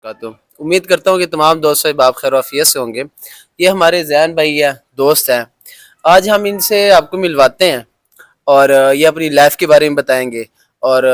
तो उम्मीद करता हूँ कि तमाम दोस्त बाब खैर आफियत से होंगे। ये हमारे जैन भाई है, दोस्त हैं। आज हम इनसे आपको मिलवाते हैं और ये अपनी लाइफ के बारे में बताएंगे और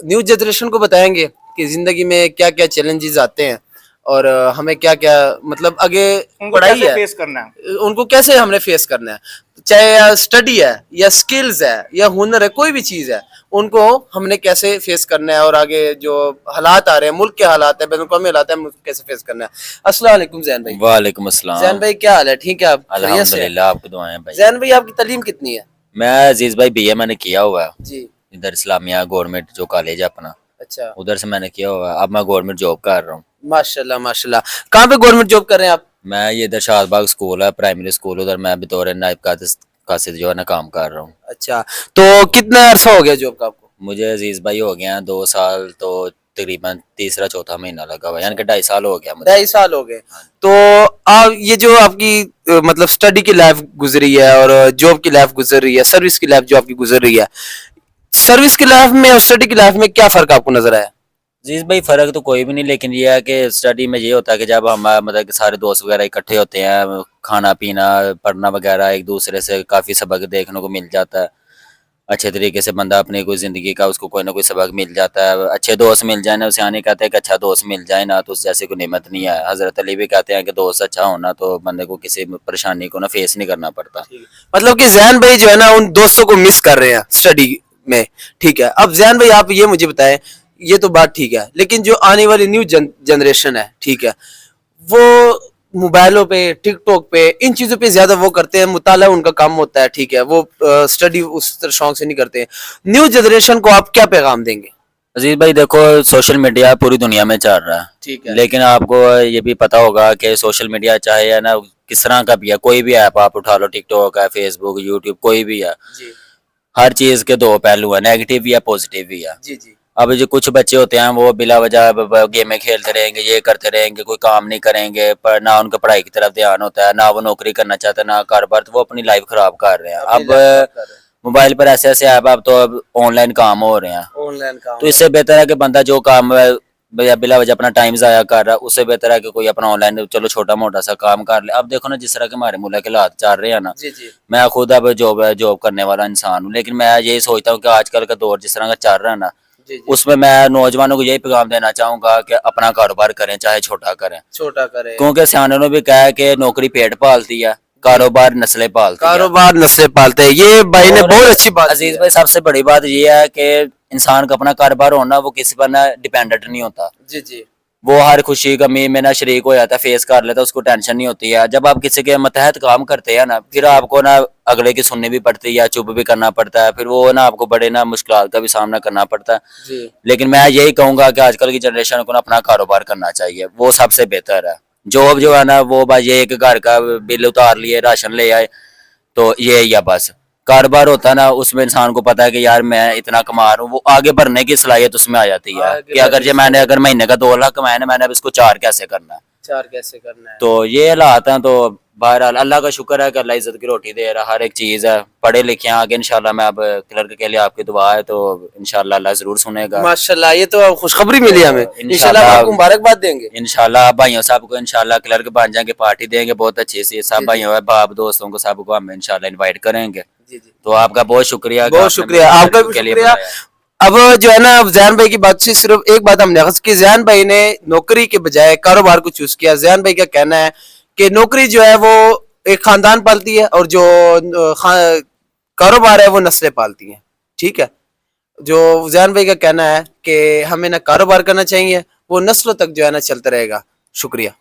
न्यू जनरेशन को बताएंगे कि ज़िंदगी में क्या क्या चैलेंजेस आते हैं और हमें क्या क्या मतलब आगे पढ़ाई है फेस करना है, उनको कैसे हमने फेस करना है, चाहे स्टडी है या स्किल्स है या हुनर है, कोई भी चीज़ है उनको हमने कैसे फेस करना है और आगे जो हालात आ रहे हैं, मुल्क के हालात है, बैनुल अवी हालात है, हम उसको कैसे फेस करना है। अस्सलाम वालेकुम जैन भाई। वालेकुम अस्सलाम। जैन भाई क्या हाल है? ठीक है आप? खैरियत से? अल्हम्दुलिल्लाह, आपकी दुआएं भाई। जैन भाई आपकी तालीम कितनी है? मैं अजीज भाई बीए मैंने किया हुआ है जी। इधर इस्लामिया गवर्नमेंट जो कॉलेज है अपना, अच्छा, उधर से मैंने किया हुआ है। अब मैं गवर्नमेंट जॉब कर रहा हूँ। माशाल्लाह माशाल्लाह। कहाँ पे गवर्नमेंट जॉब कर रहे हैं आप? मैं ये इधर शाहबाग स्कूल है, प्राइमरी स्कूल, उधर मैं बतौर नायब कासिद जो है ना काम कर रहा हूँ। अच्छा, तो कितना अरसा हो गया जॉब का आपको? मुझे अजीज भाई हो गया 2 साल, तो तकरीबन तीसरा चौथा महीना लगा हुआ है, यानी कि 2.5 साल हो गया मुझे। 2.5 साल हो गए। तो आप ये जो आपकी मतलब स्टडी की लाइफ गुजरी है और जॉब की लाइफ गुजर रही है, सर्विस की लाइफ जो आपकी गुजर रही है, सर्विस की लाइफ में और स्टडी की लाइफ में क्या फर्क आपको नजर आया? अजीज भाई फर्क तो कोई भी नहीं, लेकिन ये है कि स्टडी में ये होता है कि जब हम मतलब कि सारे दोस्त वगैरह इकट्ठे होते हैं, खाना पीना पढ़ना वगैरह, एक दूसरे से काफ़ी सबक देखने को मिल जाता है। अच्छे तरीके से बंदा अपनी कोई ज़िंदगी का उसको कोई ना कोई सबक मिल जाता है। अच्छे दोस्त मिल जाए ना, उसे आने कहते हैं कि अच्छा दोस्त मिल जाए ना तो उस जैसी कोई नेमत नहीं है। हज़रत अली भी कहते हैं कि दोस्त अच्छा होना तो बंदे को किसी परेशानी को ना फेस नहीं करना पड़ता। मतलब कि जैन भाई जो है ना उन दोस्तों को मिस कर रहे हैं स्टडी में। ठीक है, अब जैन भाई आप ये मुझे बताएं, ये तो बात ठीक है, लेकिन जो आने वाली न्यू जनरेशन है, ठीक है, वो मोबाइलों पे, टिकटॉक पे, इन चीज़ों पे ज़्यादा वो करते हैं, मुताला उनका काम होता है, ठीक है, वो स्टडी उस तरह शौक से नहीं करते हैं। न्यू जनरेशन को आप क्या पैगाम देंगे? अजीज भाई देखो, सोशल मीडिया पूरी दुनिया में चल रहा है, ठीक है, लेकिन आपको ये भी पता होगा कि सोशल मीडिया चाहे है ना किस तरह का भी है, कोई भी ऐप आप उठा लो, टिकटॉक है, फेसबुक, यूट्यूब, कोई भी है, जी हर चीज़ के दो पहलू है, नेगेटिव भी है, पॉजिटिव भी है। जी जी अब जो कुछ बच्चे होते हैं वो बिला वजह गेमें खेलते रहेंगे, ये करते रहेंगे, कोई काम नहीं करेंगे, पर ना उनका पढ़ाई की तरफ ध्यान होता है, ना वो नौकरी करना चाहते, ना कारोबार, तो वो अपनी लाइफ खराब कर रहे हैं। अब मोबाइल पर ऐसे ऐसे ऐप, अब तो अब ऑनलाइन काम हो रहे हैं, ऑनलाइन काम तो इससे बेहतर है कि बंदा जो काम बिला वजह अपना टाइम ज़ाया कर रहा है, उससे बेहतर है कि कोई अपना ऑनलाइन चलो छोटा मोटा सा काम कर ले। अब देखो ना जिस तरह के हमारे मुल्क के हालात चल रहे हैं ना, जी जी मैं खुद अब जॉब करने वाला इंसान हूँ, लेकिन मैं यही सोचता हूँ कि आजकल का दौर जिस तरह का चल रहा है ना, जी जी उसमें मैं नौजवानों को यही पैगाम देना चाहूंगा कि अपना कारोबार करें, चाहे छोटा करें, छोटा करे, क्योंकि सियानों ने भी कहा है कि नौकरी पेट पालती है, कारोबार नस्लें पालती है। कारोबार नस्लें पालते हैं, ये भाई ने और बहुत अच्छी बात की अजीज है। भाई सबसे बड़ी बात ये है कि इंसान का अपना कारोबार होना, वो किसी पर ना डिपेंडेंट नहीं होता, जी जी वो हर खुशी गमी में ना शरीक हो जाता है, फेस कर लेता है, उसको टेंशन नहीं होती है। जब आप किसी के मतहत काम करते हैं ना, फिर आपको ना अगले की सुननी भी पड़ती है, चुप भी करना पड़ता है, फिर वो ना आपको बड़े ना मुश्किल का भी सामना करना पड़ता है। जी लेकिन मैं यही कहूंगा कि आजकल की जनरेशन को ना अपना कारोबार करना चाहिए, वो सबसे बेहतर है। जॉब जो है ना वो बस ये एक घर का बिल उतार लिए, राशन ले आए, तो ये या बस। कारोबार होता है ना, उसमें इंसान को पता है कि यार मैं इतना कमा रहा हूँ, वो आगे बढ़ने की सलाहियत उसमें आ जाती है आगे कि अगर बढ़ने जो मैंने अगर महीने का 2 लाख कमाया ना, मैंने अब इसको 4 कैसे करना है। चार कैसे करना है। तो ये हालात हैं। तो बहरहाल अल्लाह का शुक्र है कि अल्लाह इज्जत की रोटी दे रहा, हर एक चीज़ है, पढ़े लिखे हैं, आगे इंशाल्लाह मैं अब क्लर्क के लिए आपकी दुआ है तो इंशाल्लाह अल्लाह जरूर सुनेगा। माशाल्लाह, ये तो खुशखबरी मिली हमें, इंशाल्लाह हम आपको मुबारकबाद देंगे। इंशाल्लाह आप भाइयों साहब को इंशाल्लाह क्लर्क बन जाएंगे, पार्टी देंगे बहुत अच्छी सी, सब भाइयों बाप दोस्तों को सबको हम इंशाल्लाह इनवाइट करेंगे। जी जी, तो आपका बहुत शुक्रिया, बहुत शुक्रिया, आपका भी शुक्रिया। अब जो है ना जैन भाई की बात से सिर्फ एक बात हमने अखज़ की, जैन भाई ने नौकरी के बजाय कारोबार को चूज किया। जैन भाई का कहना है कि नौकरी जो है वो एक खानदान पालती है और जो कारोबार है वो नस्लें पालती हैं। ठीक है, जो जैन भाई का कहना है कि हमें ना कारोबार करना चाहिए, वो नस्लों तक जो है ना चलता रहेगा। शुक्रिया।